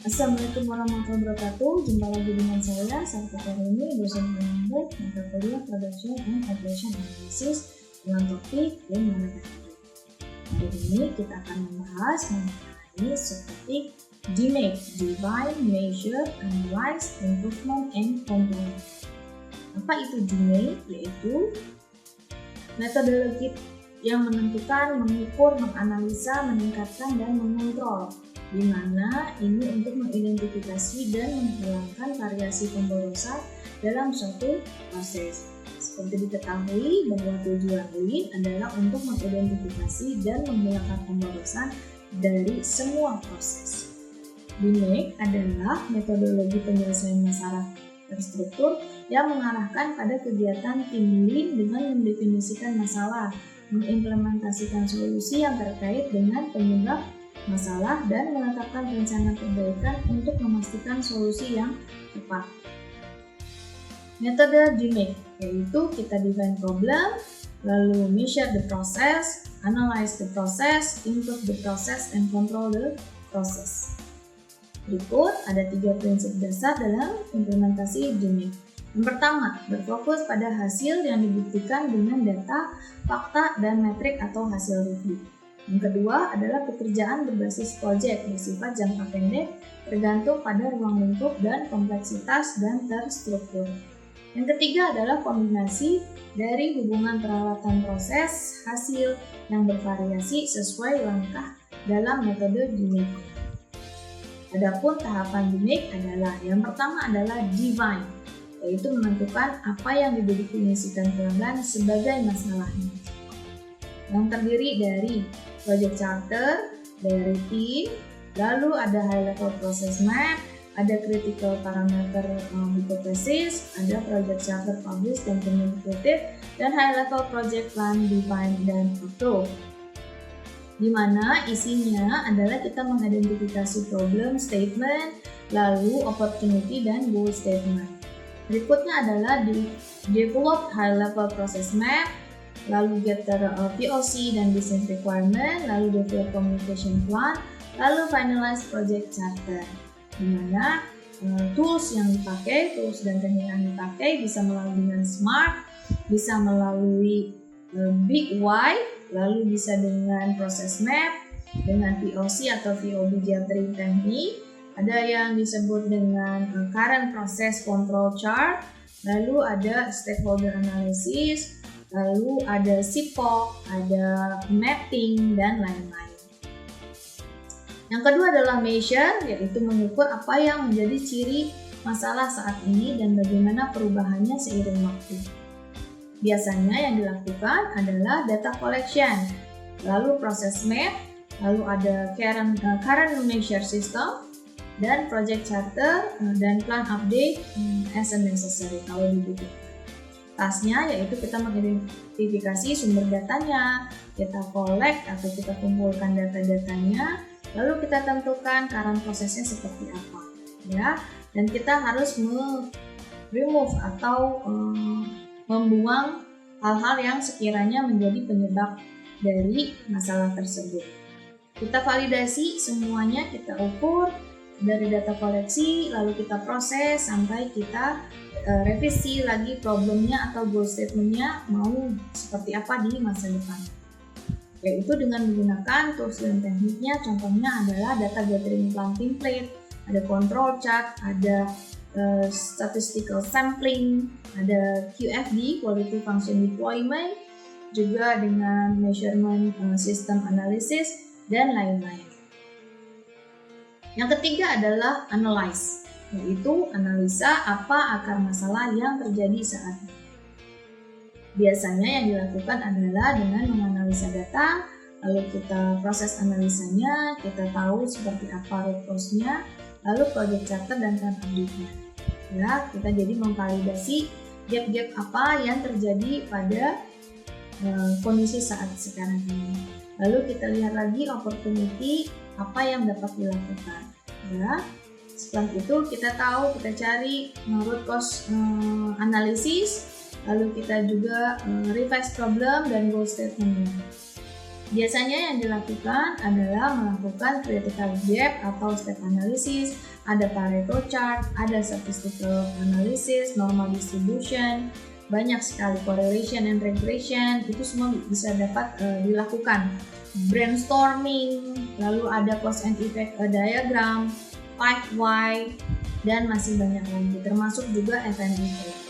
Assalamualaikum warahmatullahi wabarakatuh. Jumpa lagi dengan saya, Sartika hari ini, dosen pengambil mata kuliah Production and Operation Analysis dengan topik Lean Manufacturing. Hari ini kita akan membahas mengenai subtopik DMAIC, Define, Measure, Analyze, Improvement, and Control. Apa itu DMAIC? Yaitu metodologi yang menentukan, mengukur, menganalisa, meningkatkan, dan mengontrol, di mana ini untuk mengidentifikasi dan menghilangkan variasi pemborosan dalam suatu proses. Seperti diketahui bahwa tujuan Lean adalah untuk mengidentifikasi dan menghilangkan pemborosan dari semua proses. DMAIC adalah metodologi penyelesaian masalah terstruktur yang mengarahkan pada kegiatan tim Lean dengan mendefinisikan masalah, mengimplementasikan solusi yang terkait dengan penyebab masalah, dan menetapkan rencana perbaikan untuk memastikan solusi yang tepat. Metode DMAIC yaitu kita define problem, lalu measure the process, analyze the process, improve the process, and control the process. Berikut ada 3 prinsip dasar dalam implementasi DMAIC. Yang pertama, berfokus pada hasil yang dibuktikan dengan data, fakta, dan metrik atau hasil review. Yang kedua adalah pekerjaan berbasis proyek bersifat jangka pendek, tergantung pada ruang lingkup dan kompleksitas dan terstruktur. Yang ketiga adalah kombinasi dari hubungan peralatan proses, hasil yang bervariasi sesuai langkah dalam metode DMAIC. Adapun tahapan DMAIC adalah yang pertama adalah define, yaitu menentukan apa yang didefinisikan pelanggan sebagai masalahnya. Yang terdiri dari project charter, dari tim, lalu ada high level process map, ada critical parameter hypothesis, ada project charter publish dan communicated, dan high level project plan define dan approve. Di mana isinya adalah kita mengidentifikasi problem statement, lalu opportunity dan goal statement. Berikutnya adalah di develop high level process map, lalu gather POC dan business requirement, lalu develop communication plan, lalu finalize project charter. Di mana tools yang dipakai, tools dan teknik yang dipakai bisa melalui dengan SMART, bisa melalui Big Y, lalu bisa dengan process map, dengan POC atau VOB gathering technique, ada yang disebut dengan current process control chart, lalu ada stakeholder analysis, lalu ada SIPOC, ada mapping, dan lain-lain. Yang kedua adalah measure, yaitu mengukur apa yang menjadi ciri masalah saat ini dan bagaimana perubahannya seiring waktu. Biasanya yang dilakukan adalah data collection, lalu process map, lalu ada current measure system, dan project charter, dan plan update as necessary kalau dibutuhkan. Tasnya yaitu kita mengidentifikasi sumber datanya, kita collect atau kita kumpulkan data-datanya, lalu kita tentukan current prosesnya seperti apa, ya. Dan kita harus remove atau membuang hal-hal yang sekiranya menjadi penyebab dari masalah tersebut. Kita validasi semuanya, kita ukur dari data koleksi, lalu kita proses sampai kita revisi lagi problemnya atau goal statementnya mau seperti apa di masa depan, yaitu dengan menggunakan tools dan tekniknya. Contohnya adalah data gathering plan template, ada control chart, ada statistical sampling, ada QFD, quality function deployment, juga dengan measurement system analysis, dan lain-lain. Yang ketiga adalah analyze, yaitu analisa apa akar masalah yang terjadi saat ini. Biasanya yang dilakukan adalah dengan menganalisa data, lalu kita proses analisanya, kita tahu seperti apa root cause-nya, lalu project charter dan plan update-nya. Ya, kita jadi memvalidasi gap-gap apa yang terjadi pada kondisi saat sekarang ini. Lalu kita lihat lagi opportunity apa yang dapat dilakukan, ya. Setelah itu kita tahu, kita cari root cause analisis, lalu kita juga revise problem dan goal statement. Biasanya yang dilakukan adalah melakukan critical gap atau step analysis, ada Pareto chart, ada statistical analysis, normal distribution, banyak sekali correlation and regression, itu semua bisa dapat dilakukan. Brainstorming, lalu ada cause and effect diagram, 5 why, dan masih banyak lagi, termasuk juga FNIA.